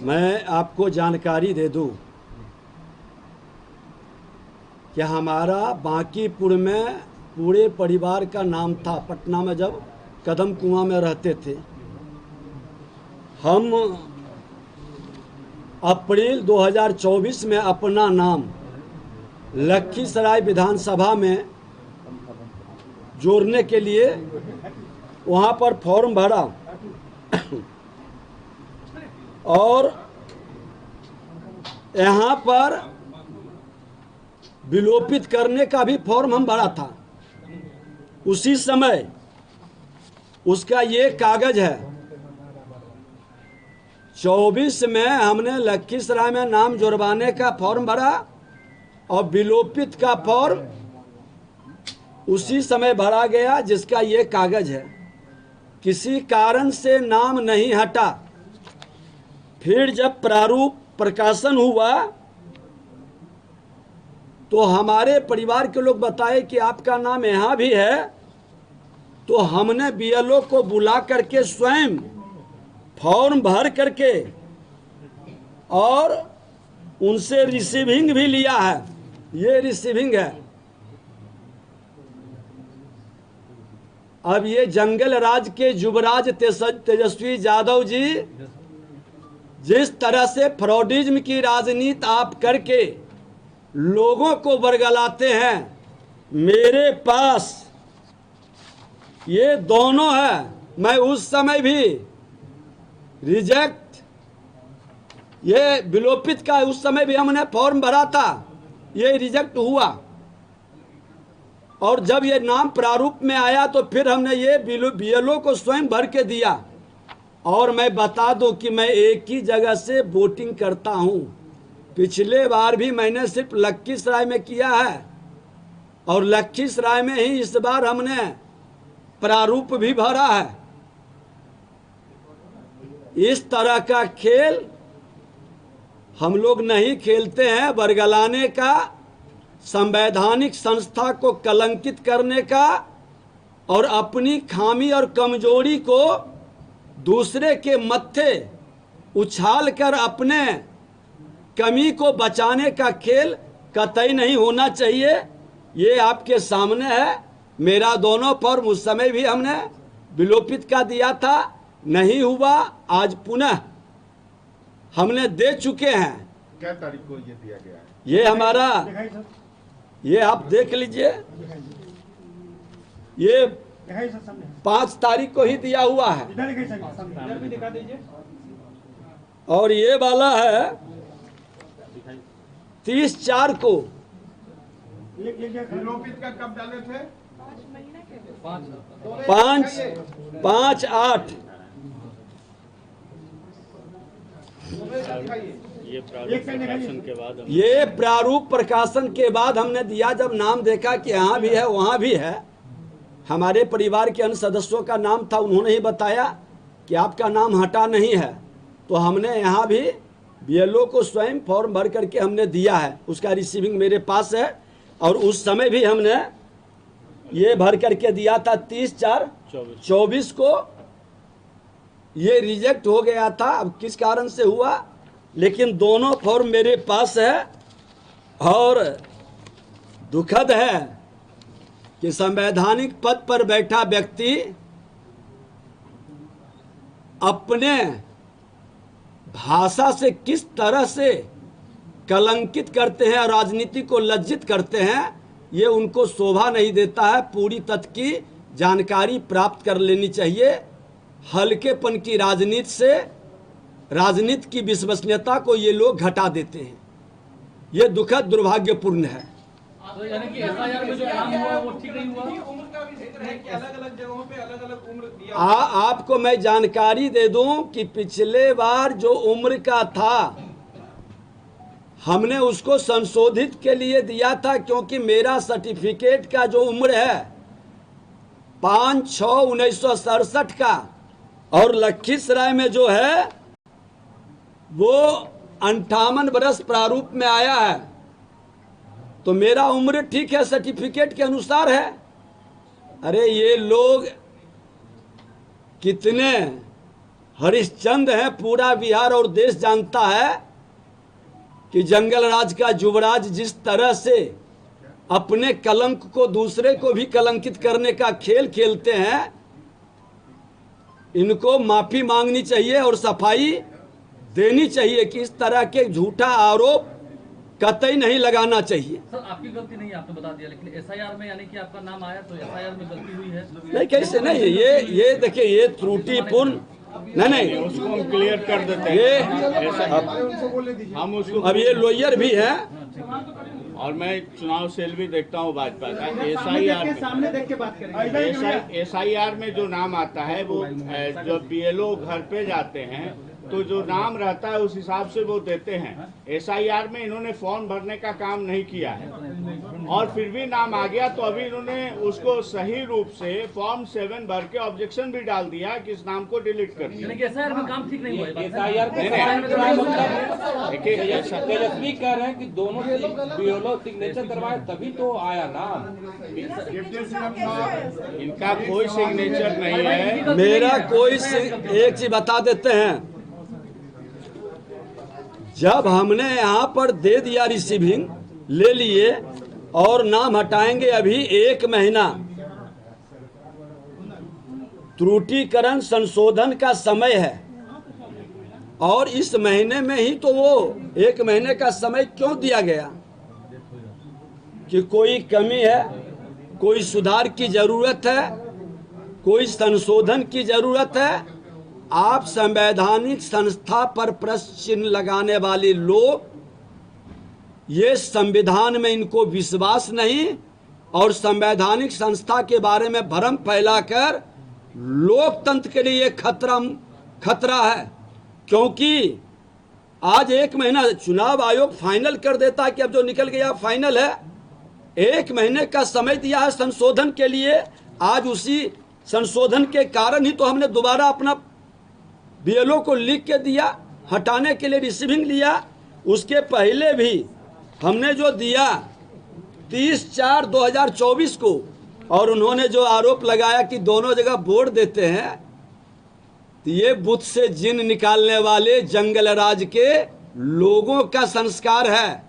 मैं आपको जानकारी दे दूं कि हमारा बांकीपुर में पूरे परिवार का नाम था। पटना में जब कदम कुआं में रहते थे, हम अप्रैल 2024 में अपना नाम लखीसराय विधानसभा में जोड़ने के लिए वहाँ पर फॉर्म भरा और यहाँ पर विलोपित करने का भी फॉर्म हम भरा था। उसी समय उसका ये कागज है। 24 में हमने लखीसराय में नाम जुड़वाने का फॉर्म भरा और विलोपित का फॉर्म उसी समय भरा गया, जिसका ये कागज है। किसी कारण से नाम नहीं हटा। फिर जब प्रारूप प्रकाशन हुआ तो हमारे परिवार के लोग बताए कि आपका नाम यहाँ भी है। तो हमने बीएलओ को बुला करके स्वयं फॉर्म भर करके और उनसे रिसीविंग भी लिया है। ये रिसीविंग है। अब ये जंगल राज के युवराज तेजस्वी यादव जी जिस तरह से फ्रॉडिज्म की राजनीति आप करके लोगों को बरगलाते हैं, मेरे पास ये दोनों है। मैं उस समय भी रिजेक्ट, ये विलोपित का उस समय भी हमने फॉर्म भरा था, ये रिजेक्ट हुआ। और जब ये नाम प्रारूप में आया तो फिर हमने ये बीएलओ को स्वयं भर के दिया। और मैं बता दूं कि मैं एक ही जगह से वोटिंग करता हूं। पिछले बार भी मैंने सिर्फ लखीसराय में किया है और लखीसराय में ही इस बार हमने प्रारूप भी भरा है। इस तरह का खेल हम लोग नहीं खेलते हैं। बरगलाने का, संवैधानिक संस्था को कलंकित करने का और अपनी खामी और कमजोरी को दूसरे के मत्थे उछाल कर अपने कमी को बचाने का खेल कतई नहीं होना चाहिए। ये आपके सामने है। मेरा दोनों फॉर्म उस समय भी हमने विलोपित का दिया था, नहीं हुआ। आज पुनः हमने दे चुके हैं। क्या तारीख को ये दिया गया है? ये हमारा, ये आप देख लीजिए, ये 5 तारीख को ही दिया हुआ है। और ये वाला है 30/4 को। विलोपित का कब डाले थे? 5/8। ये प्रारूप प्रकाशन के बाद हमने दिया। जब नाम देखा कि यहाँ भी है वहाँ भी है, हमारे परिवार के अन्य सदस्यों का नाम था, उन्होंने ही बताया कि आपका नाम हटा नहीं है। तो हमने यहाँ भी बीएलओ को स्वयं फॉर्म भर करके हमने दिया है। उसका रिसीविंग मेरे पास है। और उस समय भी हमने ये भर करके दिया था 30/4/24 को। ये रिजेक्ट हो गया था, अब किस कारण से हुआ, लेकिन दोनों फॉर्म मेरे पास है। और दुखद है कि संवैधानिक पद पर बैठा व्यक्ति अपने भाषा से किस तरह से कलंकित करते हैं और राजनीति को लज्जित करते हैं, ये उनको शोभा नहीं देता है। पूरी तथ्य की जानकारी प्राप्त कर लेनी चाहिए। हल्केपन की राजनीति से राजनीति की विश्वसनीयता को ये लोग घटा देते हैं। ये दुखद दुर्भाग्यपूर्ण है। तो यानी कि एफआईआर में जो काम हुआ वो ठीक नहीं हुआ। उम्र का भी जिक्र है कि अलग-अलग जगहों पे अलग-अलग उम्र दिया। आपको मैं जानकारी दे दूं कि पिछले बार जो उम्र का था हमने उसको संशोधित के लिए दिया था, क्योंकि मेरा सर्टिफिकेट का जो उम्र है 5/6/1967 का, और लखीसराय में जो है वो 58 वर्ष प्रारूप में आया है। तो मेरा उम्र ठीक है, सर्टिफिकेट के अनुसार है। अरे ये लोग कितने हरिश्चंद्र है, पूरा बिहार और देश जानता है कि जंगल राज का युवराज जिस तरह से अपने कलंक को दूसरे को भी कलंकित करने का खेल खेलते हैं, इनको माफी मांगनी चाहिए और सफाई देनी चाहिए कि इस तरह के झूठा आरोप कतई नहीं लगाना चाहिए। सर आपकी गलती नहीं है, आपने बता दिया, लेकिन एसआईआर में यानी कि आपका नाम आया तो एसआईआर में गलती हुई है? नहीं, कैसे नहीं, ये देखिए, ये त्रुटिपूर्ण नहीं, उसको हम क्लियर कर देते हैं। ये हम उसको अब ये लॉयर भी है और मैं चुनाव सेल भी देखता हूँ भाजपा का। एसआईआर सामने देख के बात करेंगे। एसआईआर में जो नाम आता है वो जब बीएलओ घर पे जाते हैं तो जो नाम रहता है उस हिसाब से वो देते हैं। एसआईआर में इन्होंने फॉर्म भरने का काम नहीं किया है और फिर भी नाम आ गया, तो अभी इन्होंने उसको सही रूप से फॉर्म 7 भर के ऑब्जेक्शन भी डाल दिया कि इस नाम को डिलीट कर दिया। यानी कि एसआईआर में काम ठीक नहीं हुआ है। एसआईआर देखिए तेजस्वी कह रहे हैं कि दोनों बीएलओ सिग्नेचर करवाए तभी तो आया नाम। इनका कोई सिग्नेचर नहीं है। मेरा कोई एक चीज बता देते हैं, जब हमने यहाँ पर दे दिया रिसीविंग ले लिए और नाम हटाएंगे अभी 1 महीना, त्रुटिकरण संशोधन का समय है और इस महीने में ही तो वो 1 महीने का समय क्यों दिया गया कि कोई कमी है, कोई सुधार की जरूरत है, कोई संशोधन की जरूरत है। आप संवैधानिक संस्था पर प्रश्न चिन्ह लगाने वाले लोग, ये संविधान में इनको विश्वास नहीं और संवैधानिक संस्था के बारे में भ्रम फैलाकर लोकतंत्र के लिए खतरा है। क्योंकि आज 1 महीना चुनाव आयोग फाइनल कर देता है कि अब जो निकल गया फाइनल है, 1 महीने का समय दिया है संशोधन के लिए। आज उसी संशोधन के कारण ही तो हमने दोबारा अपना बीएलओ को लिख के दिया, हटाने के लिए रिसीविंग लिया। उसके पहले भी हमने जो दिया 30/4/2024 को, और उन्होंने जो आरोप लगाया कि दोनों जगह वोट देते हैं, तो ये बुत से जिन निकालने वाले जंगल राज के लोगों का संस्कार है।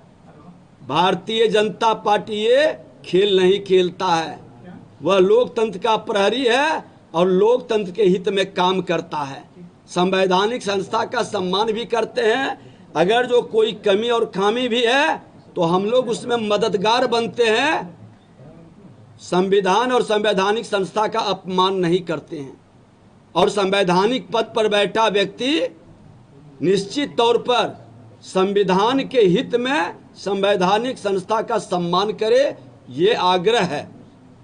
भारतीय जनता पार्टी ये खेल नहीं खेलता है, वह लोकतंत्र का प्रहरी है और लोकतंत्र के हित में काम करता है। संवैधानिक संस्था का सम्मान भी करते हैं। अगर जो कोई कमी और खामी भी है तो हम लोग उसमें मददगार बनते हैं। संविधान और संवैधानिक संस्था का अपमान नहीं करते हैं और संवैधानिक पद पर बैठा व्यक्ति निश्चित तौर पर संविधान के हित में संवैधानिक संस्था का सम्मान करे, ये आग्रह है।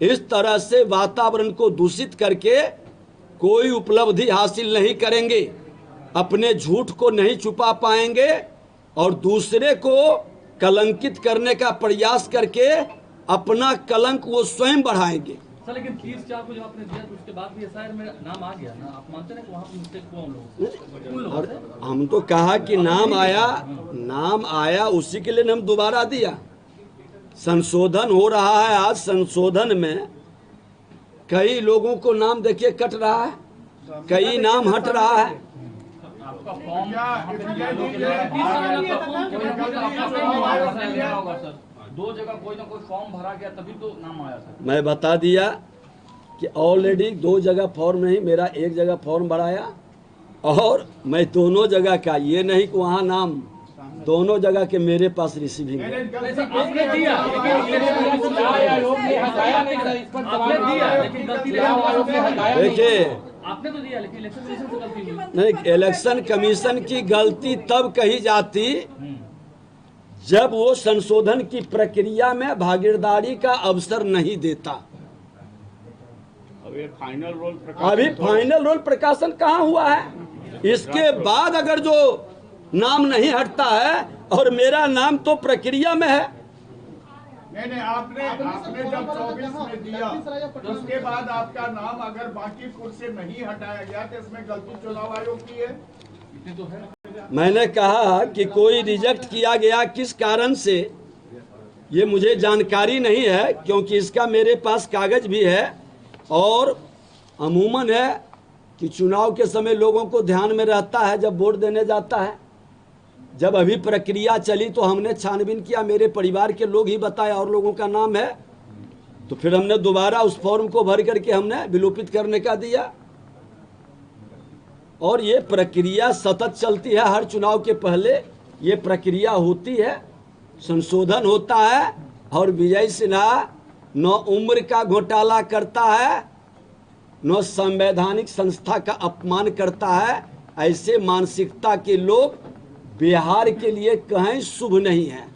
इस तरह से वातावरण को दूषित करके कोई उपलब्धि हासिल नहीं करेंगे, अपने झूठ को नहीं छुपा पाएंगे और दूसरे को कलंकित करने का प्रयास करके अपना कलंक वो स्वयं बढ़ाएंगे। सर लेकिन 30/4 को जब आपने दिया तो उसके बाद भी एसआईआर में नाम आ गया ना, आप मानते हैं कि वहाँ पे मिस्टेक हुआ उन लोगों से? हम तो कहा कि नाम आया उसी के लिए हम दोबारा दिया। संशोधन हो रहा है, आज संशोधन में कई लोगों को नाम देखिए कट रहा है, कई नाम हट रहा है। आपका फॉर्म सर 2 जगह कोई ना कोई फॉर्म भरा गया तभी तो नाम आया सर। मैं बता दिया कि ऑलरेडी 2 जगह फॉर्म नहीं, मेरा 1 जगह फॉर्म भराया और मैं दोनों जगह का, ये नहीं कि वहाँ नाम, दोनों जगह के मेरे पास रिसीविंग है। आपने दिया देखिए, आपने तो दिया लेकिन इलेक्शन कमीशन से गलती हुई। नहीं, इलेक्शन कमीशन की गलती तब कही जाती जब वो संशोधन की प्रक्रिया में भागीदारी का अवसर नहीं देता। अभी फाइनल रोल प्रकाशन कहाँ हुआ है? इसके बाद अगर जो नाम नहीं हटता है और मेरा नाम तो प्रक्रिया में है। नहीं, आपने जब 24 में दिया तो उसके बाद आपका नाम अगर बांकीपुर से नहीं हटाया गया तो इसमें गलती चुनाव आयोग की है। तो है मैंने कहा कि कोई रिजेक्ट किया गया किस कारण से, ये मुझे जानकारी नहीं है, क्योंकि इसका मेरे पास कागज भी है और अमूमन है कि चुनाव के समय लोगों को ध्यान में रहता है जब वोट देने जाता है। जब अभी प्रक्रिया चली तो हमने छानबीन किया, मेरे परिवार के लोग ही बताए और लोगों का नाम है, तो फिर हमने दोबारा उस फॉर्म को भर करके हमने विलोपित करने का दिया। और ये प्रक्रिया सतत चलती है, हर चुनाव के पहले ये प्रक्रिया होती है, संशोधन होता है। और विजय सिन्हा न उम्र का घोटाला करता है, न संवैधानिक संस्था का अपमान करता है। ऐसे मानसिकता के लोग बिहार के लिए कहीं शुभ नहीं है।